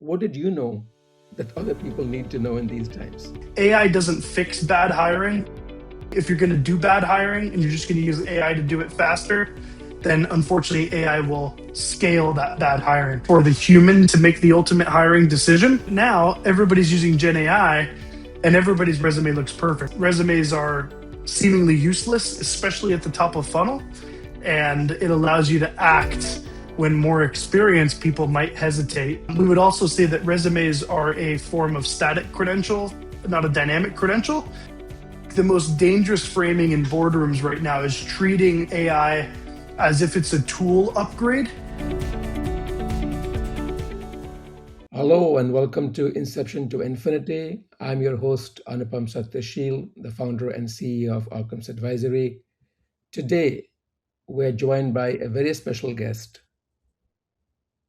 What did you know that other people need to know in these times? AI doesn't fix bad hiring. If you're going to do bad hiring and you're just going to use AI to do it faster, then unfortunately AI will scale that bad hiring for the human to make the ultimate hiring decision. Now everybody's using Gen AI and everybody's resume looks perfect. Resumes are seemingly useless, especially at the top of funnel, and it allows you to act when more experienced people might hesitate. We would also say that resumes are a form of static credential, not a dynamic credential. The most dangerous framing in boardrooms right now is treating AI as if it's a tool upgrade. Hello and welcome to Inception to Infinity. I'm your host, Anupam Satysheel, the founder and CEO of Occams Advisory. Today, we're joined by a very special guest,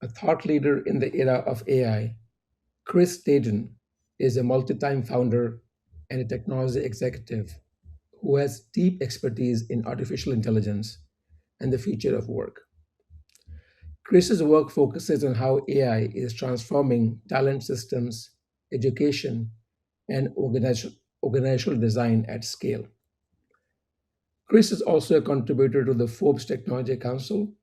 a thought leader in the era of AI. Chris Daden is a multi-time founder and a technology executive who has deep expertise in artificial intelligence and the future of work. Chris's work focuses on how AI is transforming talent systems, education, and organizational design at scale. Chris is also a contributor to the Forbes Technology Council,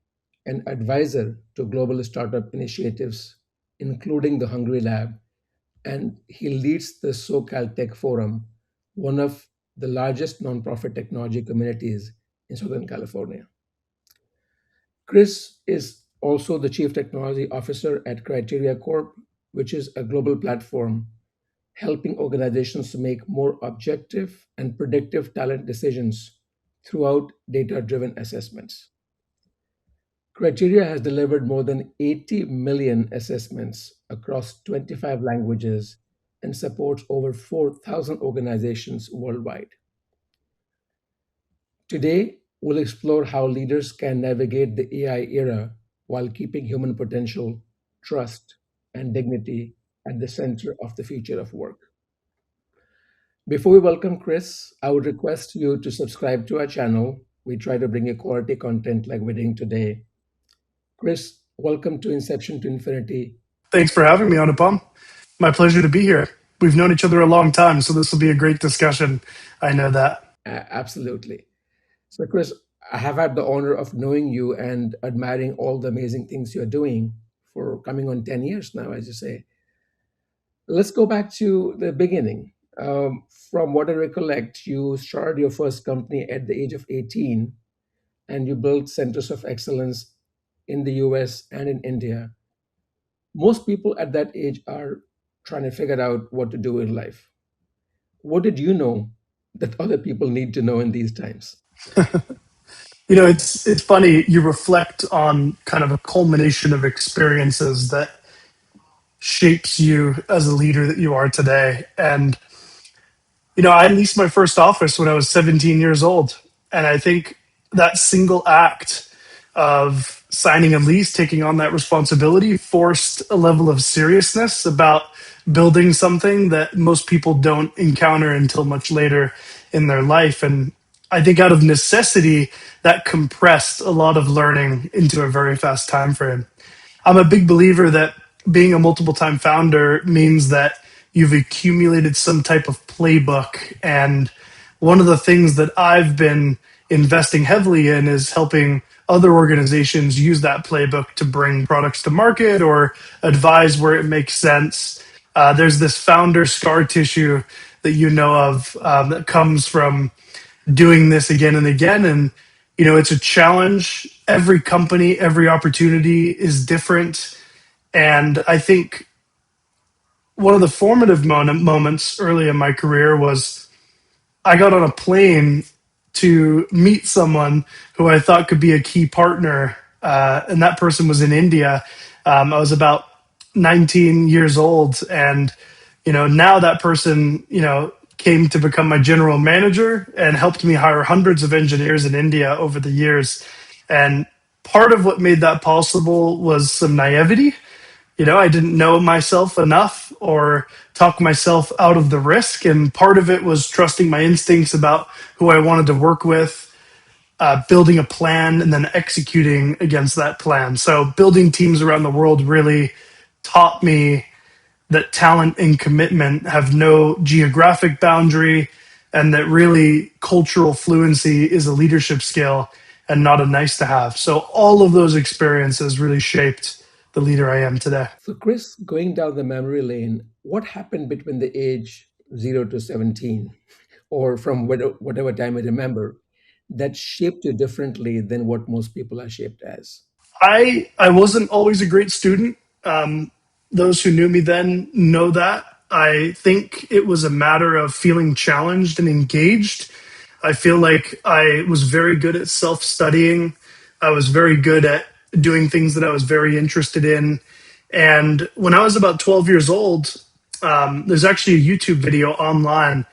an advisor to global startup initiatives, including the Hungry Lab, and he leads the SoCal Tech Forum, one of the largest nonprofit technology communities in Southern California. Chris is also the Chief Technology Officer at Criteria Corp, which is a global platform helping organizations to make more objective and predictive talent decisions throughout data driven assessments. Criteria has delivered more than 80 million assessments across 25 languages and supports over 4,000 organizations worldwide. Today, we'll explore how leaders can navigate the AI era while keeping human potential, trust, and dignity at the center of the future of work. Before we welcome Chris, I would request you to subscribe to our channel. We try to bring you quality content like we're doing today. Chris, welcome to Inception to Infinity. Thanks for having me, Anupam. My pleasure to be here. We've known each other a long time, so this will be a great discussion. I know that. Absolutely. So, Chris, I have had the honor of knowing you and admiring all the amazing things you're doing for coming on 10 years now, as you say. Let's go back to the beginning. From what I recollect, you started your first company at the age of 18 and you built centers of excellence in the US and in India. Most people at that age are trying to figure out what to do in life. What did you know that other people need to know in these times? It's funny. You reflect on kind of a culmination of experiences that shapes you as a leader that you are today. And I leased my first office when I was 17 years old. And I think that single act of signing a lease, taking on that responsibility, forced a level of seriousness about building something that most people don't encounter until much later in their life. And I think out of necessity, that compressed a lot of learning into a very fast time frame. I'm a big believer that being a multiple time founder means that you've accumulated some type of playbook. And one of the things that I've been investing heavily in is helping other organizations use that playbook to bring products to market or advise where it makes sense. There's this founder scar tissue that you know of that comes from doing this again and again. And, it's a challenge. Every company, every opportunity is different. And I think one of the formative moments early in my career was I got on a plane to meet someone who I thought could be a key partner. And that person was in India. I was about 19 years old. And, now that person, came to become my general manager and helped me hire hundreds of engineers in India over the years. And part of what made that possible was some naivety. I didn't know myself enough or talk myself out of the risk. And part of it was trusting my instincts about who I wanted to work with, building a plan, and then executing against that plan. So building teams around the world really taught me that talent and commitment have no geographic boundary, and that really cultural fluency is a leadership skill and not a nice to have. So all of those experiences really shaped the leader I am today. So, Chris, going down the memory lane, what happened between the age 0 to 17, or from whatever time you remember, that shaped you differently than what most people are shaped as? I wasn't always a great student. Those who knew me then know that. I think it was a matter of feeling challenged and engaged. I feel like I was very good at self studying. I was very good at doing things that I was very interested in. And when I was about 12 years old, there's actually a YouTube video online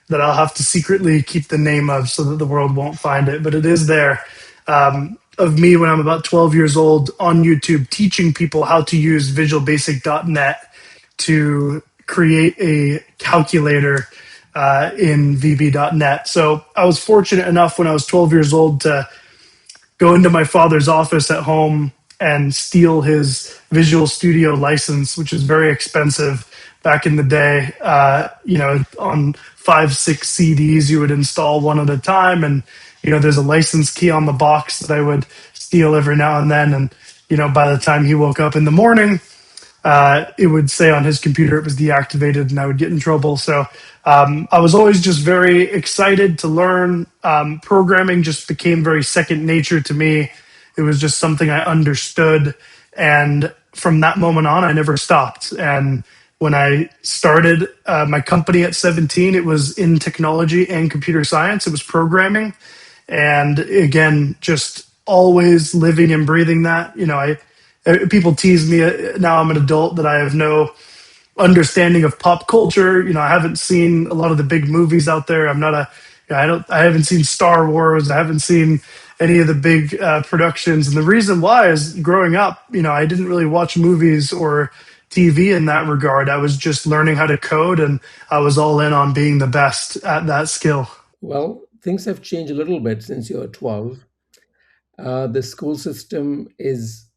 that I'll have to secretly keep the name of so that the world won't find it, but it is there, of me when I'm about 12 years old on YouTube teaching people how to use visualbasic.net to create a calculator in VB.net. So I was fortunate enough when I was 12 years old to go into my father's office at home and steal his Visual Studio license, which is very expensive back in the day. On 5, 6 CDs, you would install one at a time, and there's a license key on the box that I would steal every now and then. And by the time he woke up in the morning, it would say on his computer it was deactivated and I would get in trouble. So I was always just very excited to learn. Programming just became very second nature to me. It was just something I understood. And from that moment on, I never stopped. And when I started my company at 17, it was in technology and computer science, it was programming. And again, just always living and breathing that. People tease me now I'm an adult that I have no understanding of pop culture. I haven't seen a lot of the big movies out there. I'm not a I don't I haven't seen Star Wars. I haven't seen any of the big productions. And the reason why is growing up, I didn't really watch movies or TV in that regard. I was just learning how to code, and I was all in on being the best at that skill. Well, things have changed a little bit since you're 12. The school system is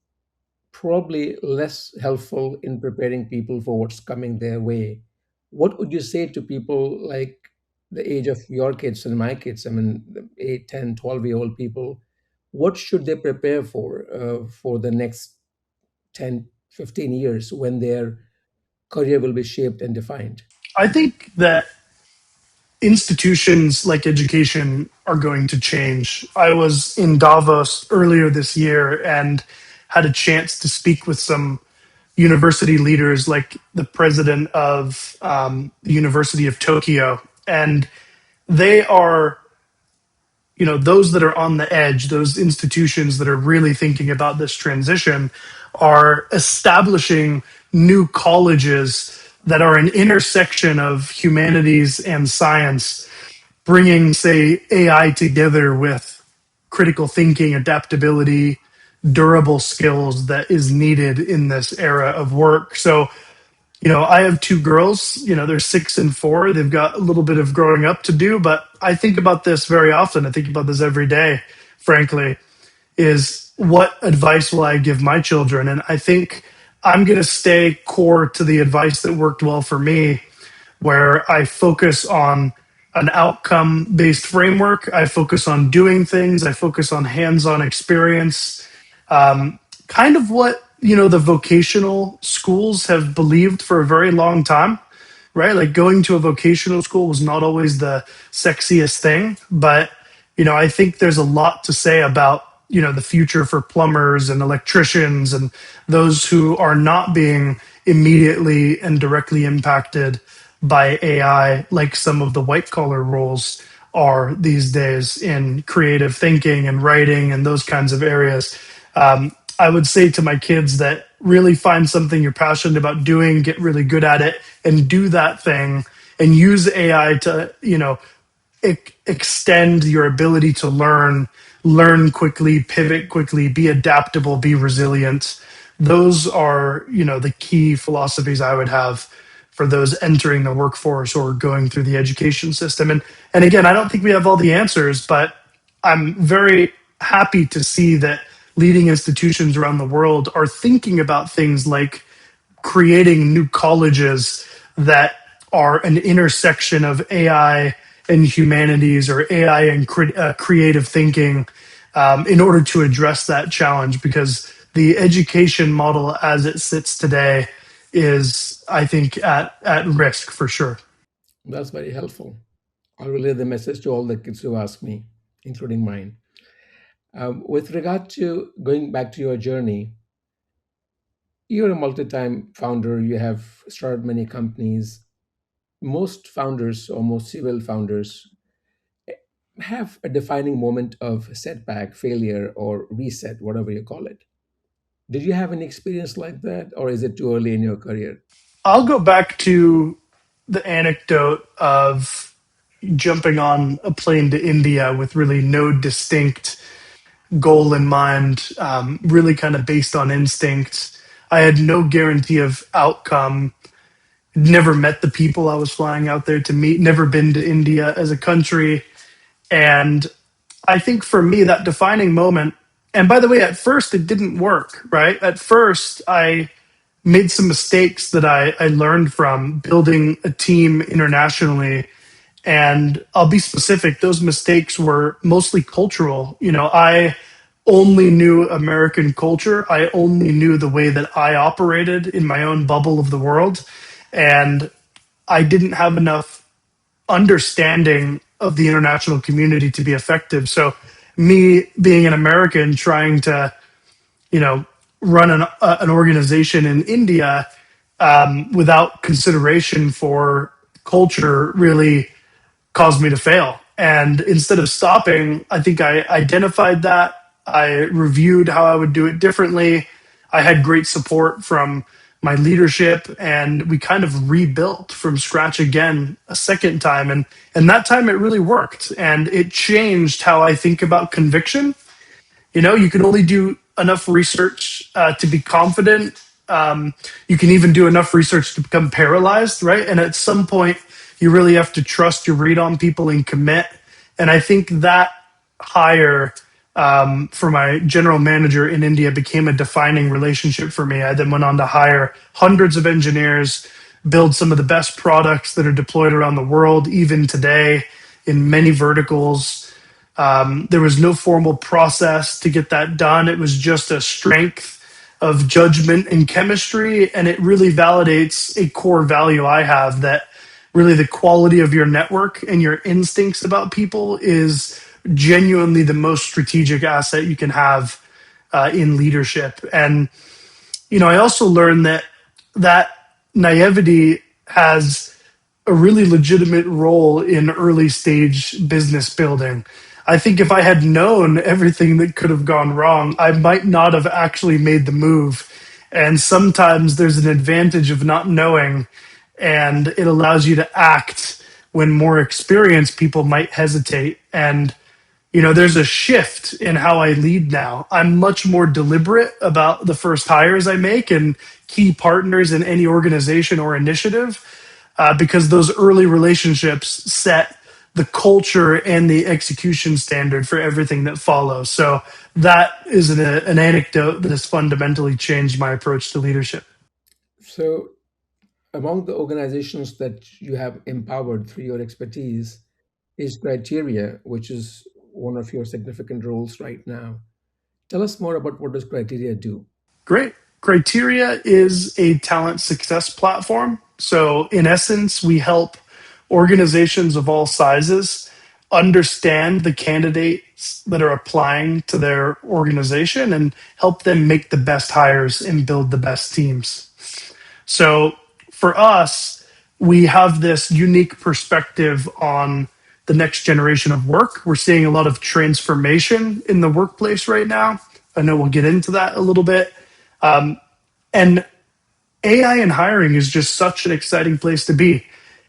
probably less helpful in preparing people for what's coming their way. What would you say to people like the age of your kids and my kids? I mean, the 8, 10, 12-year-old people. What should they prepare for the next 10, 15 years when their career will be shaped and defined? I think that institutions like education are going to change. I was in Davos earlier this year and had a chance to speak with some university leaders, like the president of the University of Tokyo. And they are, those that are on the edge, those institutions that are really thinking about this transition, are establishing new colleges that are an intersection of humanities and science, bringing, say, AI together with critical thinking, adaptability, durable skills that is needed in this era of work. So, I have two girls, they're 6 and 4. They've got a little bit of growing up to do, but I think about this very often. I think about this every day, frankly, is what advice will I give my children? And I think I'm going to stay core to the advice that worked well for me, where I focus on an outcome based framework. I focus on doing things. I focus on hands on experience. Kind of what, the vocational schools have believed for a very long time, right? Like going to a vocational school was not always the sexiest thing, but I think there's a lot to say about the future for plumbers and electricians and those who are not being immediately and directly impacted by AI, like some of the white collar roles are these days in creative thinking and writing and those kinds of areas. I would say to my kids that really find something you're passionate about doing, get really good at it, and do that thing, and use AI to, extend your ability to learn quickly, pivot quickly, be adaptable, be resilient. Those are, the key philosophies I would have for those entering the workforce or going through the education system. And again, I don't think we have all the answers, but I'm very happy to see that leading institutions around the world are thinking about things like creating new colleges that are an intersection of AI and humanities, or AI and creative thinking, in order to address that challenge. Because the education model as it sits today is, I think, at risk for sure. That's very helpful. I'll relay the message to all the kids who ask me, including mine. With regard to going back to your journey, you're a multi-time founder. You have started many companies. Most founders, or most serial founders, have a defining moment of setback, failure, or reset, whatever you call it. Did you have any experience like that, or is it too early in your career? I'll go back to the anecdote of jumping on a plane to India with really no distinct goal in mind, really kind of based on instinct. I had no guarantee of outcome. Never met the people I was flying out there to meet, never been to India as a country. And I think for me, that defining moment, and by the way, at first it didn't work, right? At first, I made some mistakes that I learned from building a team internationally. And I'll be specific, those mistakes were mostly cultural. I only knew American culture. I only knew the way that I operated in my own bubble of the world. And I didn't have enough understanding of the international community to be effective. So, me being an American trying to, you know, run an organization in India, without consideration for culture, really caused me to fail. And instead of stopping, I think I identified that. I reviewed how I would do it differently. I had great support from my leadership, and we kind of rebuilt from scratch again a second time. And that time it really worked. And it changed how I think about conviction. You can only do enough research to be confident. You can even do enough research to become paralyzed, right? And at some point, you really have to trust your read on people and commit. And I think that hire, for my general manager in India, became a defining relationship for me. I then went on to hire hundreds of engineers, build some of the best products that are deployed around the world, even today, in many verticals. There was no formal process to get that done. It was just a strength of judgment and chemistry. And it really validates a core value I have, that really the quality of your network and your instincts about people is genuinely the most strategic asset you can have in leadership. And, I also learned that naivety has a really legitimate role in early stage business building. I think if I had known everything that could have gone wrong, I might not have actually made the move. And sometimes there's an advantage of not knowing, and it allows you to act when more experienced people might hesitate. And there's a shift in how I lead now. I'm much more deliberate about the first hires I make and key partners in any organization or initiative, because those early relationships set the culture and the execution standard for everything that follows. So that is an anecdote that has fundamentally changed my approach to leadership. So, among the organizations that you have empowered through your expertise is Criteria, which is one of your significant roles right now. Tell us more about what does Criteria do? Great. Criteria is a talent success platform. So, in essence, we help organizations of all sizes understand the candidates that are applying to their organization and help them make the best hires and build the best teams. So, for us, we have this unique perspective on the next generation of work. We're seeing a lot of transformation in the workplace right now. I know we'll get into that a little bit. And AI and hiring is just such an exciting place to be.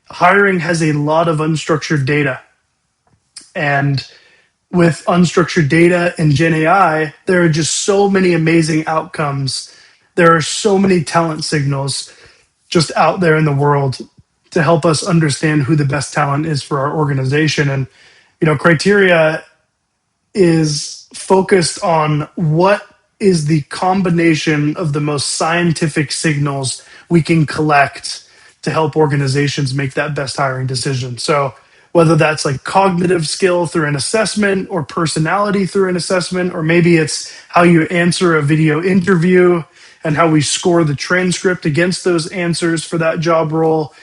Hiring has a lot of unstructured data. And with unstructured data and Gen AI, there are just so many amazing outcomes. There are so many talent signals just out there in the world to help us understand who the best talent is for our organization. And, Criteria is focused on what is the combination of the most scientific signals we can collect to help organizations make that best hiring decision. So whether that's like cognitive skill through an assessment or personality through an assessment, or maybe it's how you answer a video interview and how we score the transcript against those answers for that job role.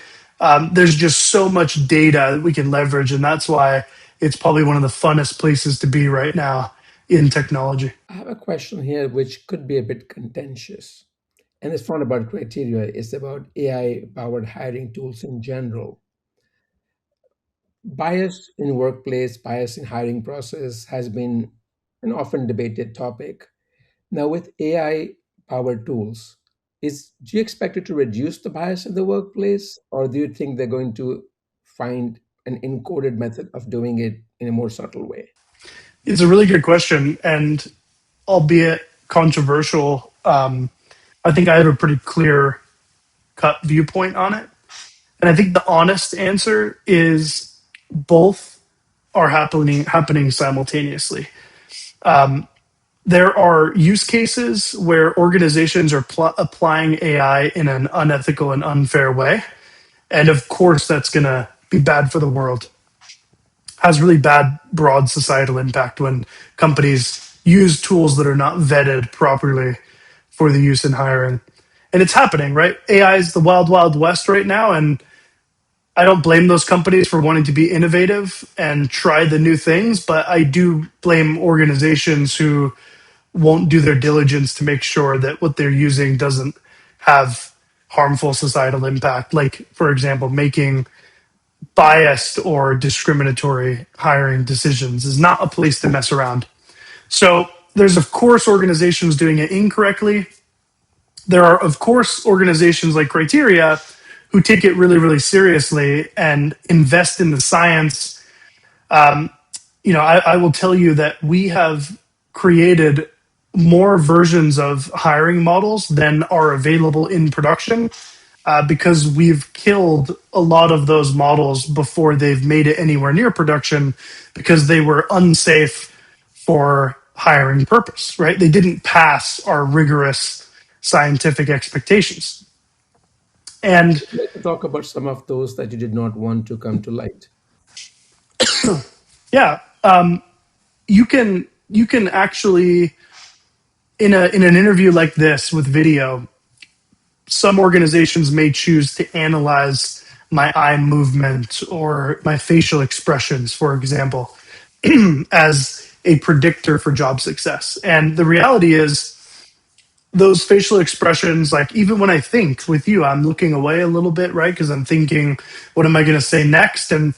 There's just so much data that we can leverage, and that's why it's probably one of the funnest places to be right now in technology. I have a question here which could be a bit contentious. And it's not about criteria, it's about AI powered hiring tools in general. Bias in workplace, bias in hiring process has been an often debated topic. Now, with AI powered tools, do you expect it to reduce the bias in the workplace, or do you think they're going to find an encoded method of doing it in a more subtle way? It's a really good question, and albeit controversial, I think I have a pretty clear cut viewpoint on it. And I think the honest answer is both are happening simultaneously. There are use cases where organizations are applying AI in an unethical and unfair way, and of course that's going to be bad for the world. Has really bad broad societal impact when companies use tools that are not vetted properly for the use in hiring. And it's happening, right? AI is the wild, wild west right now. And I don't blame those companies for wanting to be innovative and try the new things, but I do blame organizations who won't do their diligence to make sure that what they're using doesn't have harmful societal impact. Like, for example, making biased or discriminatory hiring decisions is not a place to mess around. So there's, of course, organizations doing it incorrectly. There are, of course, organizations like Criteria who take it really, really seriously and invest in the science. I will tell you that we have created more versions of hiring models than are available in production because we've killed a lot of those models before they've made it anywhere near production because they were unsafe for hiring purpose, right? They didn't pass our rigorous scientific expectations. And Would you like to talk about some of those that you did not want to come to light? yeah, you can actually in an interview like this with video, some organizations may choose to analyze my eye movement or my facial expressions, for example, as a predictor for job success. And the reality is, those facial expressions, like even when I think with you, I'm looking away a little bit, right? Because I'm thinking, what am I going to say next? And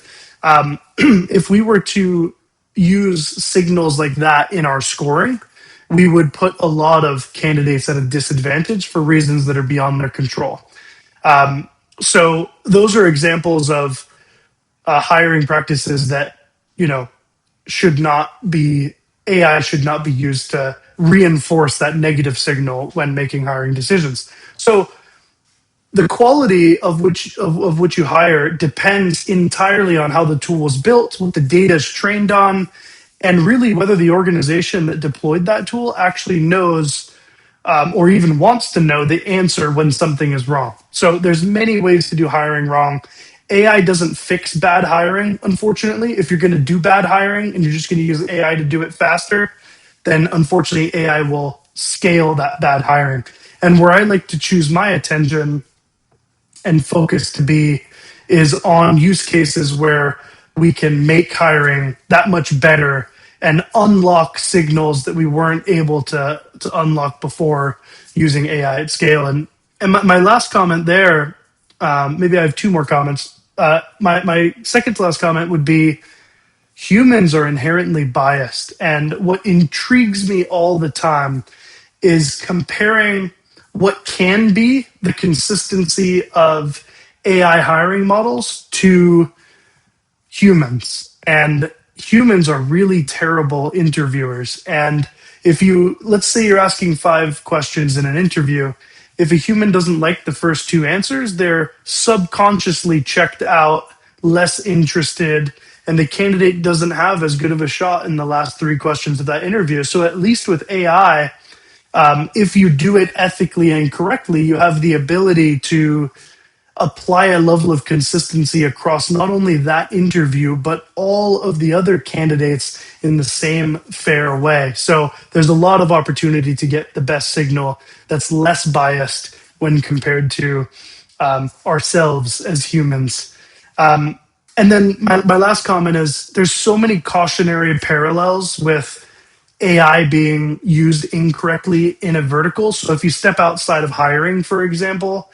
if we were to use signals like that in our scoring, we would put a lot of candidates at a disadvantage for reasons that are beyond their control. So those are examples of hiring practices that you know should not be AI should not be used to reinforce that negative signal when making hiring decisions. So the quality of which you hire depends entirely on how the tool is built, what the data is trained on, and really whether the organization that deployed that tool actually knows or even wants to know the answer when something is wrong. So there's many ways to do hiring wrong. AI doesn't fix bad hiring, unfortunately. If you're going to do bad hiring and you're just going to use AI to do it faster, then unfortunately AI will scale that bad hiring. And where I like to choose my attention and focus to be is on use cases where we can make hiring that much better and unlock signals that we weren't able to unlock before using AI at scale. And my last comment there, maybe I have two more comments. My second to last comment would be humans are inherently biased. And what intrigues me all the time is comparing what can be the consistency of AI hiring models to humans. And humans are really terrible interviewers. And if you, let's say you're asking 5 questions in an interview, if a human doesn't like the first 2 answers, they're subconsciously checked out, less interested, and the candidate doesn't have as good of a shot in the last 3 questions of that interview. So at least with AI, If you do it ethically and correctly, you have the ability to apply a level of consistency across not only that interview, but all of the other candidates in the same fair way. So there's a lot of opportunity to get the best signal that's less biased when compared to ourselves as humans. And then my last comment is there's so many cautionary parallels with AI being used incorrectly in a vertical. So if you step outside of hiring, for example,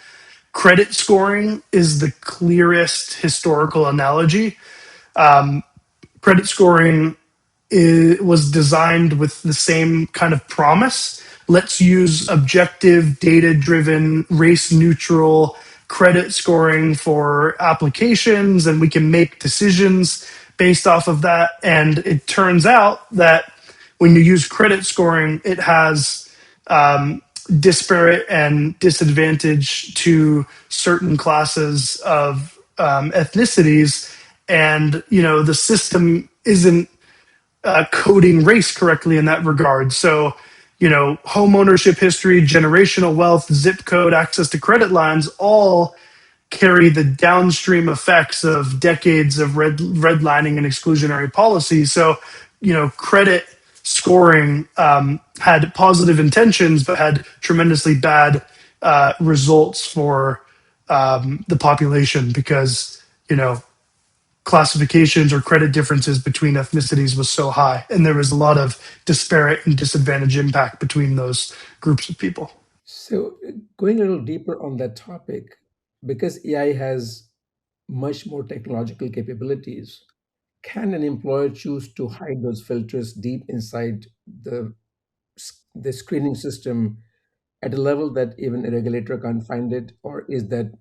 credit scoring is the clearest historical analogy. Credit scoring was designed with the same kind of promise. Let's use objective, data driven, race neutral credit scoring for applications, and we can make decisions based off of that. And it turns out that when you use credit scoring, it has disparate and disadvantage to certain classes of ethnicities. And, the system isn't coding race correctly in that regard. So, home ownership history, generational wealth, zip code, access to credit lines all carry the downstream effects of decades of redlining and exclusionary policy. So, credit scoring had positive intentions, but had tremendously bad results for the population because, classifications or credit differences between ethnicities was so high, and there was a lot of disparate and disadvantaged impact between those groups of people. So, going a little deeper on that topic, because AI has much more technological capabilities, can an employer choose to hide those filters deep inside the screening system at a level that even a regulator can't find it, or is that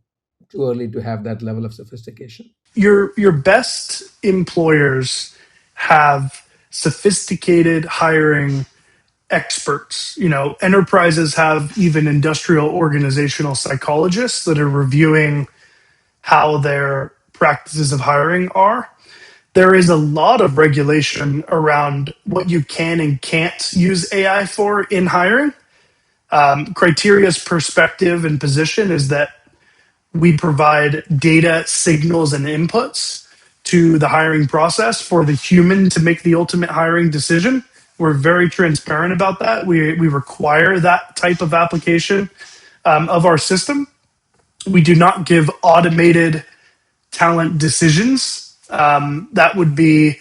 too early to have that level of sophistication? Your best employers have sophisticated hiring experts. Enterprises have even industrial organizational psychologists that are reviewing how their practices of hiring are. There is a lot of regulation around what you can and can't use AI for in hiring. Criteria's perspective and position is that we provide data, signals, and inputs to the hiring process for the human to make the ultimate hiring decision. We're very transparent about that. We require that type of application of our system. We do not give automated talent decisions. That would be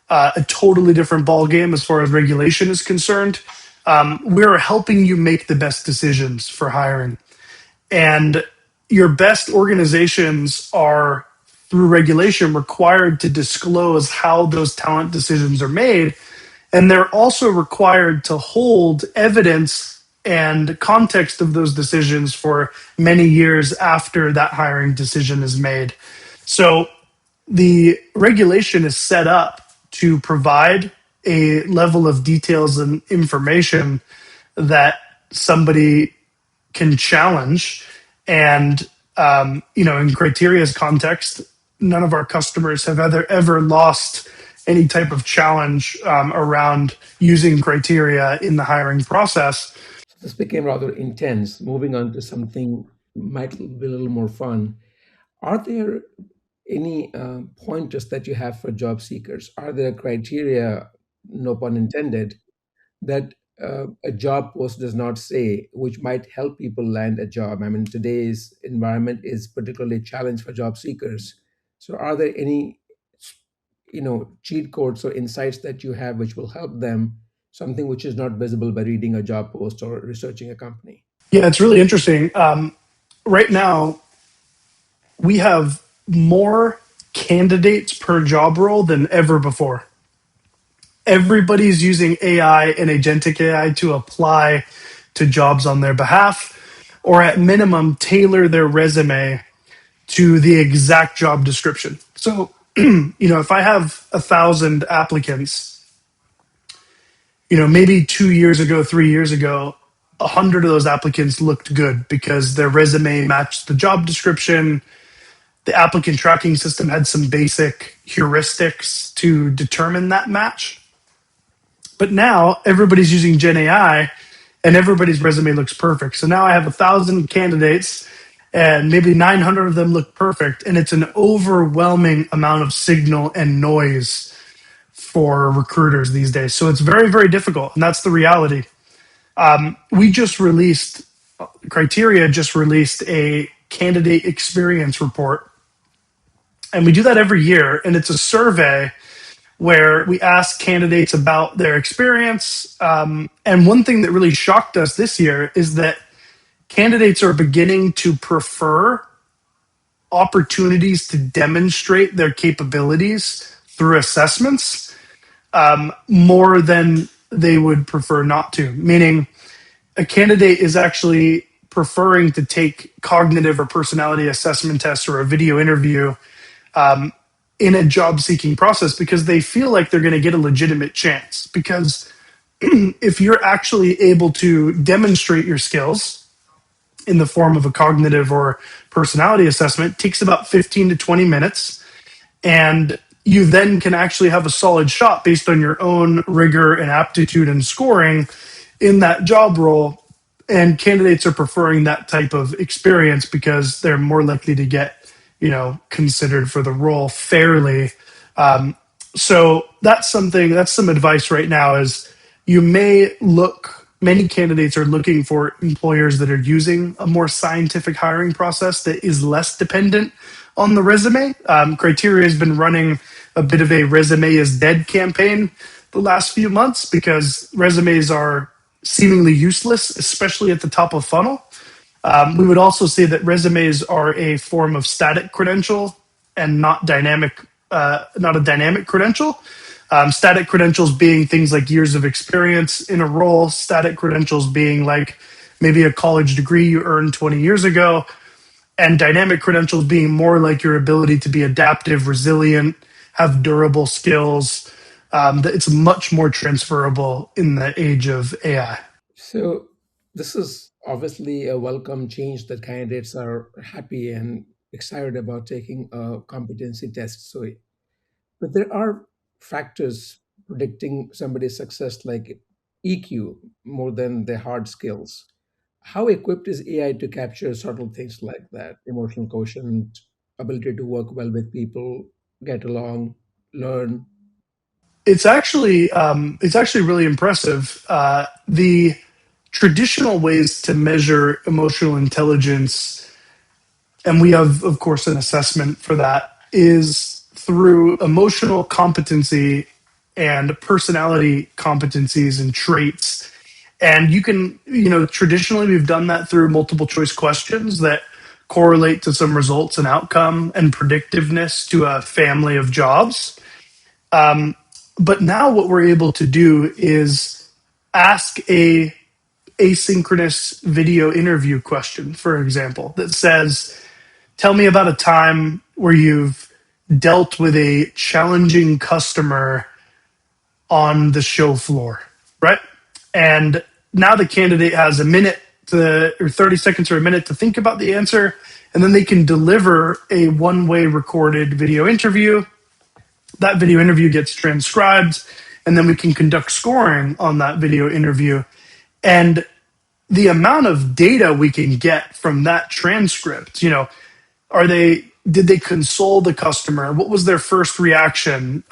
a totally different ballgame as far as regulation is concerned. We're helping you make the best decisions for hiring. And your best organizations are, through regulation, required to disclose how those talent decisions are made. And they're also required to hold evidence and context of those decisions for many years after that hiring decision is made. So the regulation is set up to provide a level of details and information that somebody can challenge. And in Criteria's context, none of our customers have ever lost any type of challenge around using Criteria in the hiring process. So this became rather intense. Moving on to something might be a little more fun. Are there any pointers that you have for job seekers? Are there criteria, no pun intended, that a job post does not say, which might help people land a job? I mean, today's environment is particularly challenged for job seekers. So, are there any, cheat codes or insights that you have which will help them? Something which is not visible by reading a job post or researching a company. Yeah, it's really interesting. Right now, we have more candidates per job role than ever before. Everybody's using AI and agentic AI to apply to jobs on their behalf, or at minimum, tailor their resume to the exact job description. So, if I have 1,000 applicants, maybe 2 years ago, 3 years ago, 100 of those applicants looked good because their resume matched the job description. The applicant tracking system had some basic heuristics to determine that match. But now everybody's using Gen AI, and everybody's resume looks perfect. So now I have 1,000 candidates, and maybe 900 of them look perfect, and it's an overwhelming amount of signal and noise for recruiters these days. So it's very, very difficult, and that's the reality. We just released Criteria just released a candidate experience report, and we do that every year, and it's a survey where we ask candidates about their experience. And one thing that really shocked us this year is that candidates are beginning to prefer opportunities to demonstrate their capabilities through assessments more than they would prefer not to. Meaning, a candidate is actually preferring to take cognitive or personality assessment tests or a video interview in a job seeking process because they feel like they're going to get a legitimate chance. Because if you're actually able to demonstrate your skills in the form of a cognitive or personality assessment, it takes about 15 to 20 minutes. And you then can actually have a solid shot based on your own rigor and aptitude and scoring in that job role. And candidates are preferring that type of experience because they're more likely to get, considered for the role fairly. So that's some advice right now is you may look, many candidates are looking for employers that are using a more scientific hiring process that is less dependent on the resume. Criteria has been running a bit of a resume is dead campaign the last few months because resumes are seemingly useless, especially at the top of funnel. We would also say that resumes are a form of static credential and not a dynamic credential. Static credentials being things like years of experience in a role, static credentials being like maybe a college degree you earned 20 years ago, and dynamic credentials being more like your ability to be adaptive, resilient, have durable skills. That it's much more transferable in the age of AI. So this is obviously a welcome change that candidates are happy and excited about taking a competency test. So, but there are factors predicting somebody's success like EQ more than their hard skills. How equipped is AI to capture subtle things like that? Emotional quotient, ability to work well with people, get along, learn. It's actually really impressive. The traditional ways to measure emotional intelligence, and we have, of course, an assessment for that, is through emotional competency and personality competencies and traits. And traditionally we've done that through multiple choice questions that correlate to some results and outcome and predictiveness to a family of jobs. But now what we're able to do is ask a asynchronous video interview question, for example, that says, tell me about a time where you've dealt with a challenging customer on the show floor, right? And now the candidate has a minute or 30 seconds or a minute to think about the answer, and then they can deliver a one-way recorded video interview. That video interview gets transcribed, and then we can conduct scoring on that video interview. And the amount of data we can get from that transcript, are they did they console the customer? What was their first reaction?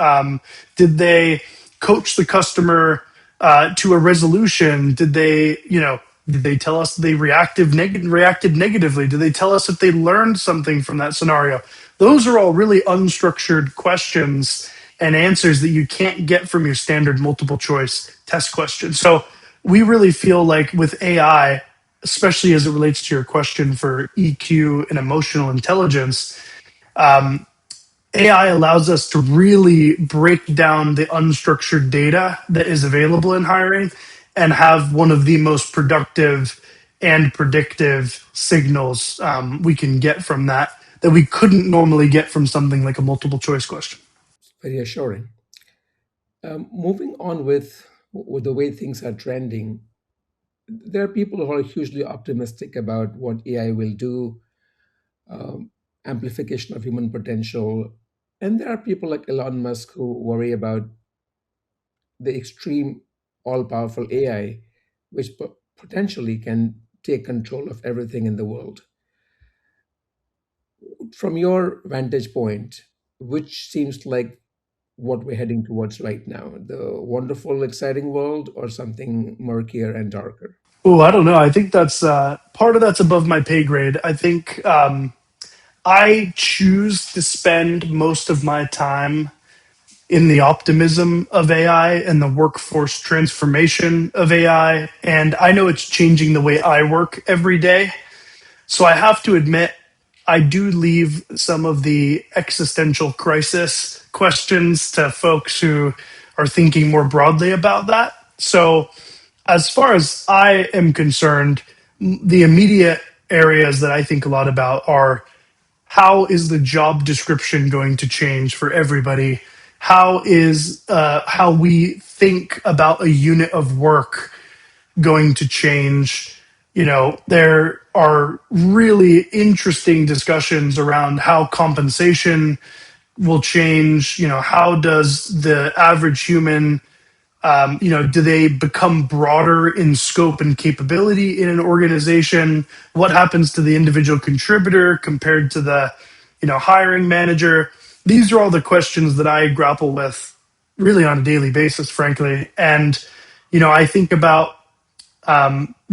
Did they coach the customer to a resolution? Did they tell us they reacted negatively? Did they tell us if they learned something from that scenario? Those are all really unstructured questions and answers that you can't get from your standard multiple choice test question. So we really feel like with AI, especially as it relates to your question for EQ and emotional intelligence, AI allows us to really break down the unstructured data that is available in hiring and have one of the most productive and predictive signals we can get from that we couldn't normally get from something like a multiple choice question. It's very assuring. Moving on with the way things are trending, there are people who are hugely optimistic about what AI will do, um, amplification of human potential. And there are people like Elon Musk who worry about the extreme all powerful AI, which potentially can take control of everything in the world. From your vantage point, which seems like what we're heading towards right now? The wonderful, exciting world or something murkier and darker? Oh, I don't know. I think that's part of that's above my pay grade. I think I choose to spend most of my time in the optimism of AI and the workforce transformation of AI. And I know it's changing the way I work every day. So I have to admit, I do leave some of the existential crisis questions to folks who are thinking more broadly about that. So, as far as I am concerned, the immediate areas that I think a lot about are how is the job description going to change for everybody? How we think about a unit of work going to change? There are really interesting discussions around how compensation will change. How does the average human, do they become broader in scope and capability in an organization? What happens to the individual contributor compared to the, hiring manager? These are all the questions that I grapple with really on a daily basis, frankly. And, I think about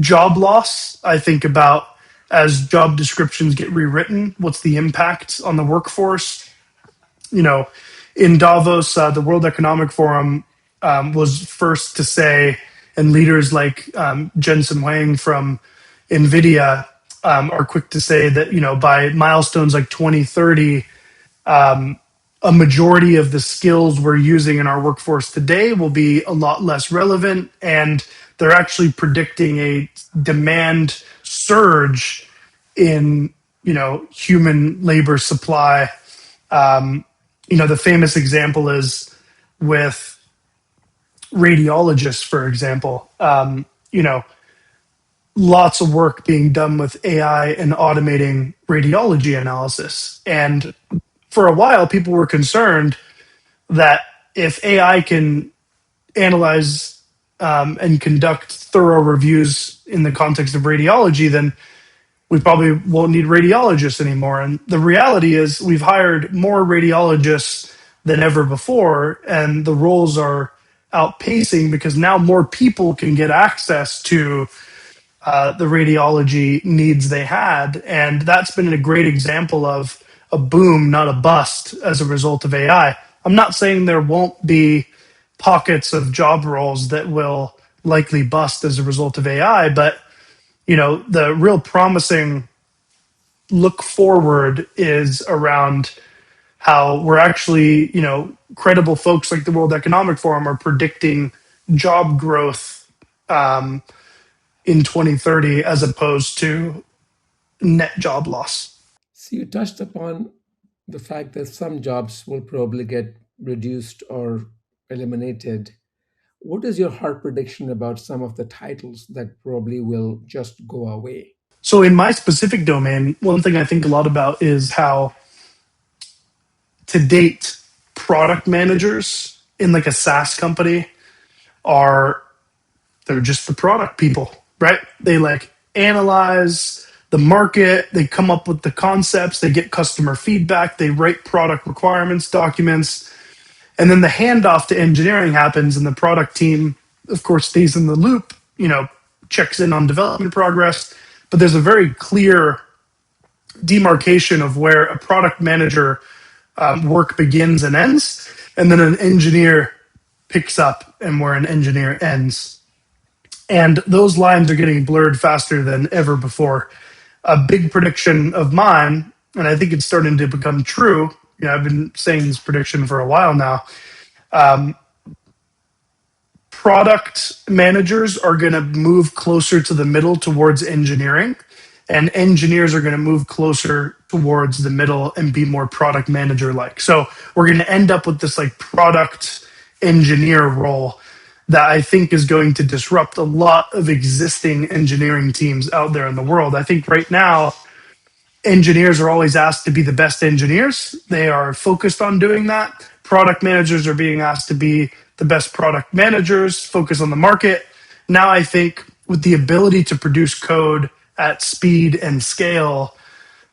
job loss. I think about as job descriptions get rewritten, what's the impact on the workforce? You know, in Davos, the World Economic Forum was first to say, and leaders like Jensen Huang from NVIDIA are quick to say that, by milestones like 2030, a majority of the skills we're using in our workforce today will be a lot less relevant. And they're actually predicting a demand surge in, human labor supply. The famous example is with radiologists, for example. Lots of work being done with AI and automating radiology analysis. And for a while, people were concerned that if AI can analyze and conduct thorough reviews in the context of radiology, then we probably won't need radiologists anymore. And the reality is, we've hired more radiologists than ever before, and the roles are outpacing because now more people can get access to the radiology needs they had. And that's been a great example of a boom, not a bust, as a result of AI. I'm not saying there won't be pockets of job roles that will likely bust as a result of AI, but the real promising look forward is around how we're actually, credible folks like the World Economic Forum are predicting job growth in 2030 as opposed to net job loss. So you touched upon the fact that some jobs will probably get reduced or eliminated. What is your heart prediction about some of the titles that probably will just go away? So, in my specific domain, one thing I think a lot about is how to date product managers in like a SaaS company are they're just the product people, right? They like analyze the market, they come up with the concepts, they get customer feedback, they write product requirements documents, and then the handoff to engineering happens, and the product team, of course, stays in the loop, checks in on development progress. But there's a very clear demarcation of where a product manager work begins and ends, and then an engineer picks up and where an engineer ends. And those lines are getting blurred faster than ever before. A big prediction of mine, and I think it's starting to become true. I've been saying this prediction for a while now. Product managers are going to move closer to the middle towards engineering, and engineers are going to move closer towards the middle and be more product manager like. So we're going to end up with this like product engineer role that I think is going to disrupt a lot of existing engineering teams out there in the world. I think right now, engineers are always asked to be the best engineers. They are focused on doing that. Product managers are being asked to be the best product managers, focus on the market. Now I think with the ability to produce code at speed and scale,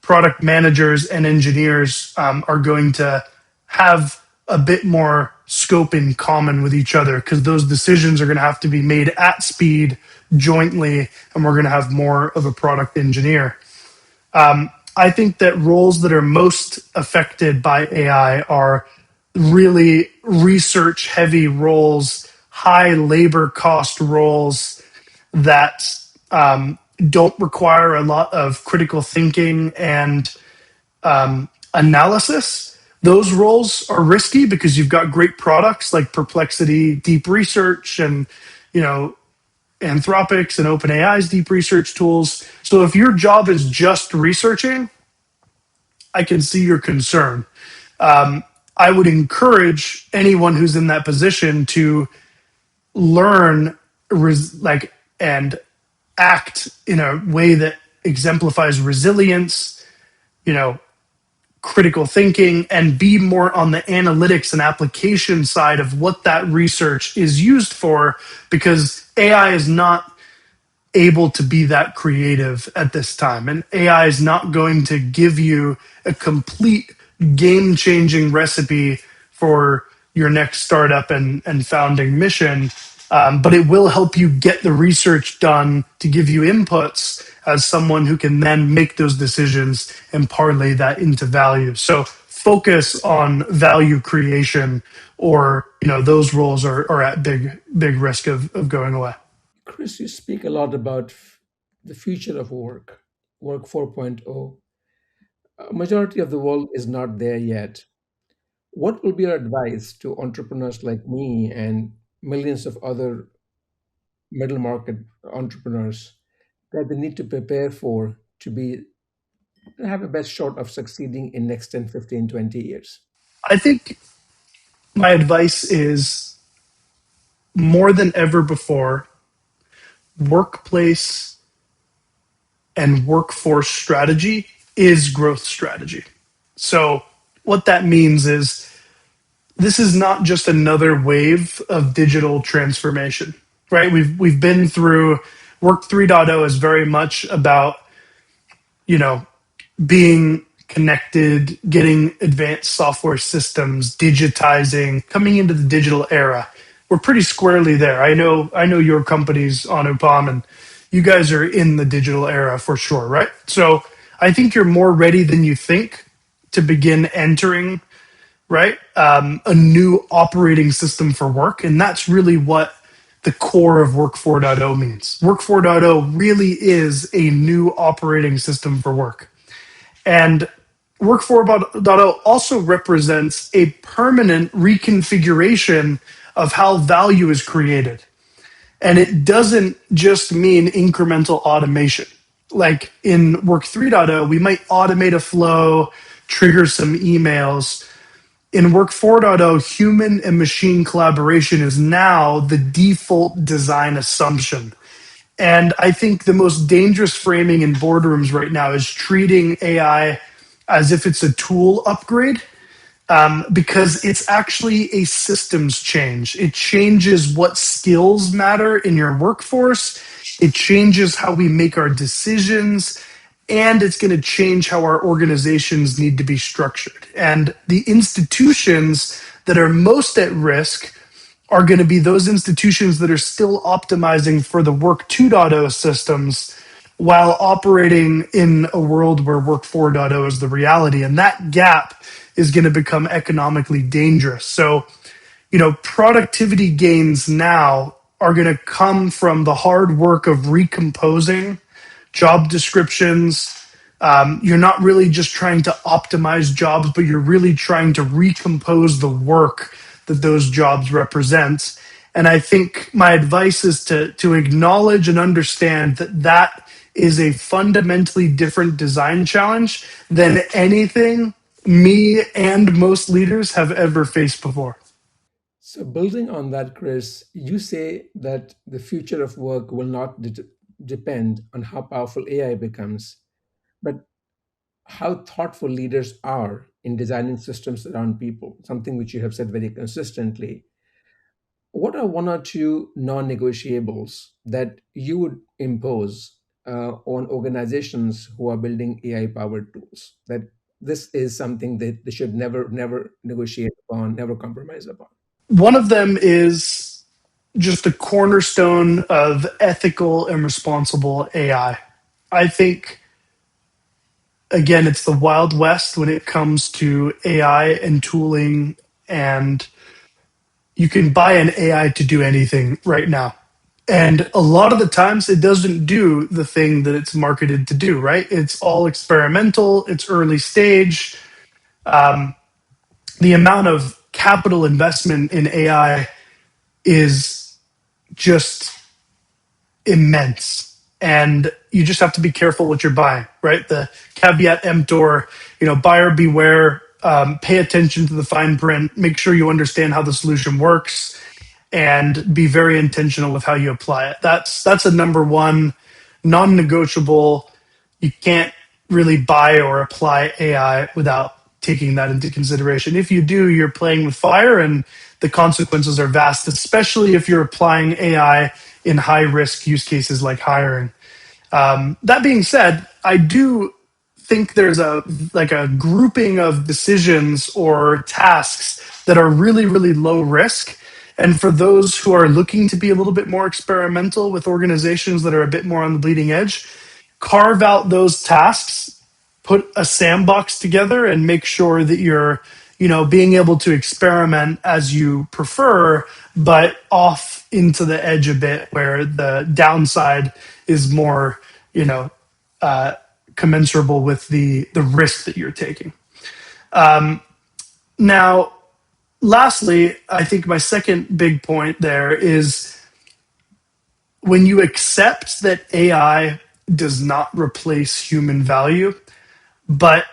product managers and engineers are going to have a bit more scope in common with each other because those decisions are going to have to be made at speed jointly, and we're going to have more of a product engineer. I think that roles that are most affected by AI are really research heavy roles, high labor cost roles that don't require a lot of critical thinking and analysis. Those roles are risky because you've got great products like Perplexity, deep research, and you know Anthropic's and OpenAI's deep research tools. So if your job is just researching, I can see your concern. I would encourage anyone who's in that position to learn like and act in a way that exemplifies resilience, you know, critical thinking, and be more on the analytics and application side of what that research is used for, because AI is not able to be that creative at this time. And AI is not going to give you a complete game changing recipe for your next startup and founding mission. But it will help you get the research done to give you inputs as someone who can then make those decisions and parlay that into value. So focus on value creation, or those roles are at big risk of going away. Chris, you speak a lot about the future of work 4.0. A majority of the world is not there yet. What will be your advice to entrepreneurs like me and millions of other middle market entrepreneurs that they need to prepare for to be have a best shot of succeeding in next 10, 15, 20 years? I think my advice is, more than ever before, workplace and workforce strategy is growth strategy. So, what that means is this is not just another wave of digital transformation, right? We've been through Work 3.0 is very much about, you know, being connected, getting advanced software systems, digitizing, coming into the digital era. We're pretty squarely there. I know your company's Anupam, and you guys are in the digital era for sure, right? So I think you're more ready than you think to begin entering, right? A new operating system for work. And that's really what the core of Work 4.0 means. Work 4.0 really is a new operating system for work. And Work 4.0 also represents a permanent reconfiguration of how value is created. And it doesn't just mean incremental automation. Like in Work 3.0, we might automate a flow, trigger some emails. In Work 4.0, human and machine collaboration is now the default design assumption. And I think the most dangerous framing in boardrooms right now is treating AI as if it's a tool upgrade, because it's actually a systems change. It changes what skills matter in your workforce, it changes how we make our decisions, and it's going to change how our organizations need to be structured. And the institutions that are most at risk are going to be those institutions that are still optimizing for the Work 2.0 systems while operating in a world where Work 4.0 is the reality. And that gap is going to become economically dangerous. So, productivity gains now are going to come from the hard work of recomposing job descriptions. You're not really just trying to optimize jobs, but you're really trying to recompose the work that those jobs represent. And I think my advice is to acknowledge and understand that that is a fundamentally different design challenge than anything me and most leaders have ever faced before. So, building on that, Chris, you say that the future of work will not depend on how powerful AI becomes, but how thoughtful leaders are in designing systems around people, something which you have said very consistently. what are one or two non-negotiables that you would impose on organizations who are building AI-powered tools? That this is something that they should never negotiate upon, never compromise upon. One of them is just a cornerstone of ethical and responsible AI. I think, again, it's the Wild West when it comes to AI and tooling, and you can buy an AI to do anything right now. And a lot of the times it doesn't do the thing that it's marketed to do, right? It's all experimental, it's early stage. Um, the amount of capital investment in AI is just immense. And you just have to be careful what you're buying, right? The caveat emptor, buyer beware, pay attention to the fine print, make sure you understand how the solution works, and be very intentional with how you apply it. That's a number one non-negotiable. You can't really buy or apply AI without taking that into consideration. If you do, you're playing with fire and the consequences are vast, especially if you're applying AI in high risk use cases like hiring. That being said, I do think there's a grouping of decisions or tasks that are really really low risk, and for those who are looking to be a little bit more experimental with organizations that are a bit more on the bleeding edge, carve out those tasks, put a sandbox together, and make sure that you're being able to experiment as you prefer, but off into the edge a bit where the downside is more you know uh, commensurable with the risk that you're taking. Now, lastly, I think my second big point there is when you accept that AI does not replace human value, but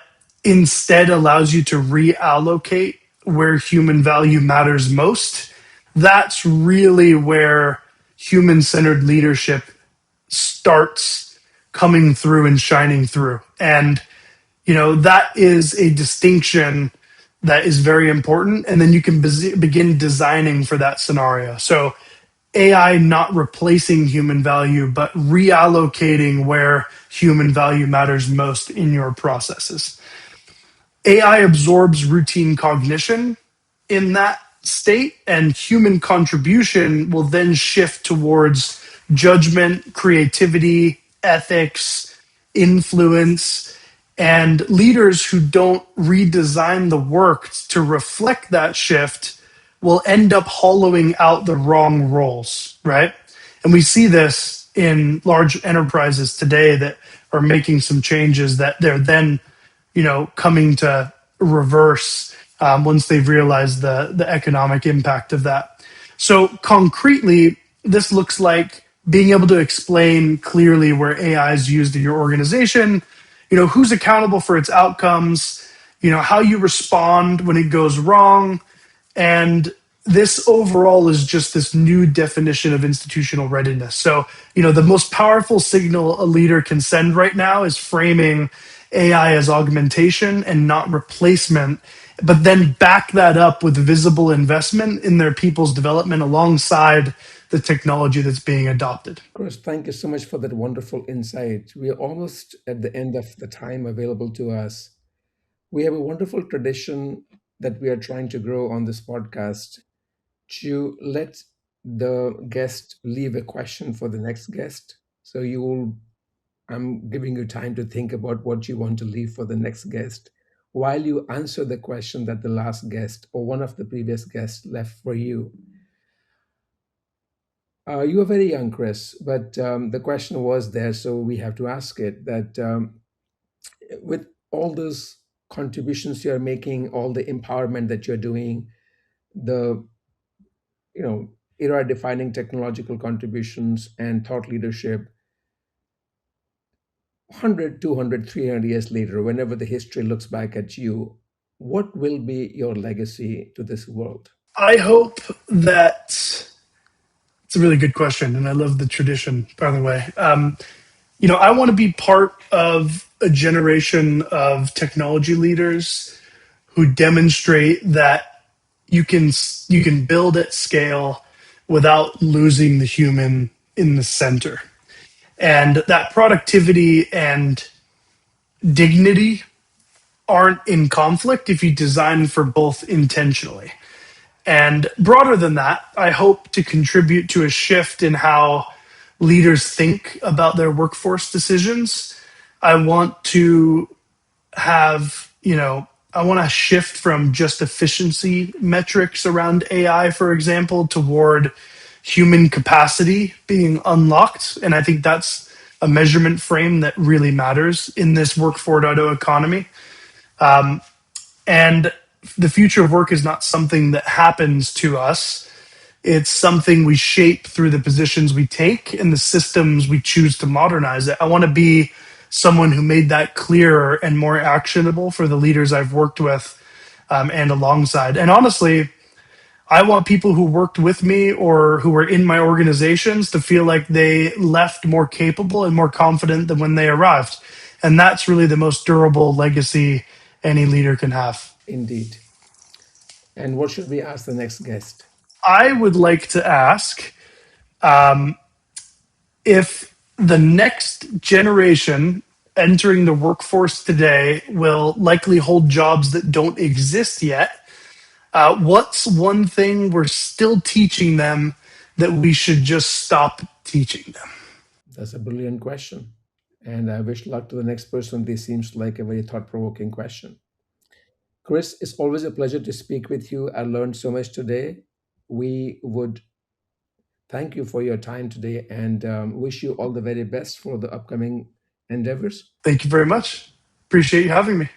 instead allows you to reallocate where human value matters most, that's really where human centered leadership starts coming through and shining through. And, that is a distinction that is very important. And then you can begin designing for that scenario. So, AI not replacing human value, but reallocating where human value matters most in your processes. AI absorbs routine cognition in that state, and human contribution will then shift towards judgment, creativity, ethics, influence. And leaders who don't redesign the work to reflect that shift will end up hollowing out the wrong roles, right? And we see this in large enterprises today that are making some changes that they're then coming to reverse once they've realized the economic impact of that. So concretely, this looks like being able to explain clearly where AI is used in your organization, who's accountable for its outcomes, how you respond when it goes wrong, and this overall is just this new definition of institutional readiness. So, the most powerful signal a leader can send right now is framing AI as augmentation and not replacement, but then back that up with visible investment in their people's development alongside the technology that's being adopted. Chris, thank you so much for that wonderful insight. We are almost at the end of the time available to us. We have a wonderful tradition that we are trying to grow on this podcast to let the guest leave a question for the next guest. So you will, I'm giving you time to think about what you want to leave for the next guest while you answer the question that the last guest or one of the previous guests left for you. You are very young, Chris, but the question was there, so we have to ask it that with all those contributions you're making, all the empowerment that you're doing, the era defining technological contributions and thought leadership, 100, 200, 300 years later, whenever the history looks back at you, what will be your legacy to this world? I hope that it's a really good question, and I love the tradition, by the way. I want to be part of a generation of technology leaders who demonstrate that you can build at scale, without losing the human in the center. And that productivity and dignity aren't in conflict if you design for both intentionally. And broader than that, I hope to contribute to a shift in how leaders think about their workforce decisions. I want to I want to shift from just efficiency metrics around AI, for example, toward human capacity being unlocked. And I think that's a measurement frame that really matters in this work 4.0 economy. And the future of work is not something that happens to us. It's something we shape through the positions we take and the systems we choose to modernize it. I want to be someone who made that clearer and more actionable for the leaders I've worked with and alongside. And honestly, I want people who worked with me or who were in my organizations to feel like they left more capable and more confident than when they arrived. And that's really the most durable legacy any leader can have. Indeed. And what should we ask the next guest? I would like to ask if the next generation entering the workforce today will likely hold jobs that don't exist yet, what's one thing we're still teaching them that we should just stop teaching them? That's a brilliant question. And I wish luck to the next person. This seems like a very thought provoking question. Chris, it's always a pleasure to speak with you. I learned so much today. We would thank you for your time today and wish you all the very best for the upcoming endeavors. Thank you very much. Appreciate you having me.